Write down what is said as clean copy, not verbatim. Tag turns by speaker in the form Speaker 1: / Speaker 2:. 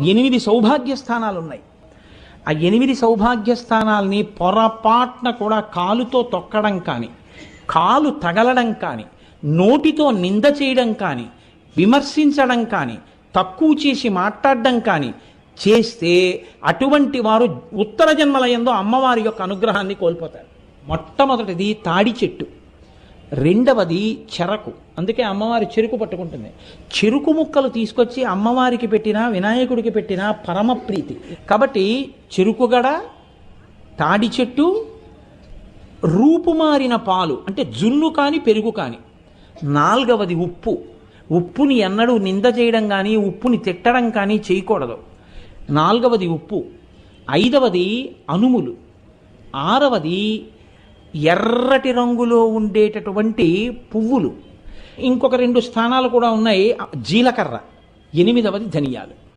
Speaker 1: 8 సౌభాగ్య స్థానాలు ఉన్నాయి. ఆ 8 సౌభాగ్య స్థానాల్ని పొరపాటున కూడా కాలుతో తొక్కడం కానీ, కాలు తగలడం కానీ, నోటితో నింద చేయడం కానీ, విమర్శించడం కానీ, తక్కువ చేసి మాట్లాడడం కానీ చేస్తే అటువంటి వారు ఉత్తర జన్మల యందు అమ్మవారి యొక్క అనుగ్రహాన్ని కోల్పోతారు. మొట్టమొదటిది తాడి చెట్టు, రెండవది చెరకు. అందుకే అమ్మవారి చెరుకు పట్టుకుంటుంది. చెరుకు ముక్కలు తీసుకొచ్చి అమ్మవారికి పెట్టినా వినాయకుడికి పెట్టినా పరమ ప్రీతి. కాబట్టి చెరుకుగడ, తాడి చెట్టు, రూపుమారిన పాలు అంటే జున్ను కానీ పెరుగు కానీ. నాలుగవది ఉప్పు. ఉప్పుని ఎన్నడూ నింద చేయడం కానీ ఉప్పుని తిట్టడం కానీ చేయకూడదు. నాలుగవది ఉప్పు. ఐదవది అనుములు. ఆరవది ఎర్రటి రంగులో ఉండేటటువంటి పువ్వులు. ఇంకొక 2 స్థానాలు కూడా ఉన్నాయి. జీలకర్ర. 8వది ధనియాలు.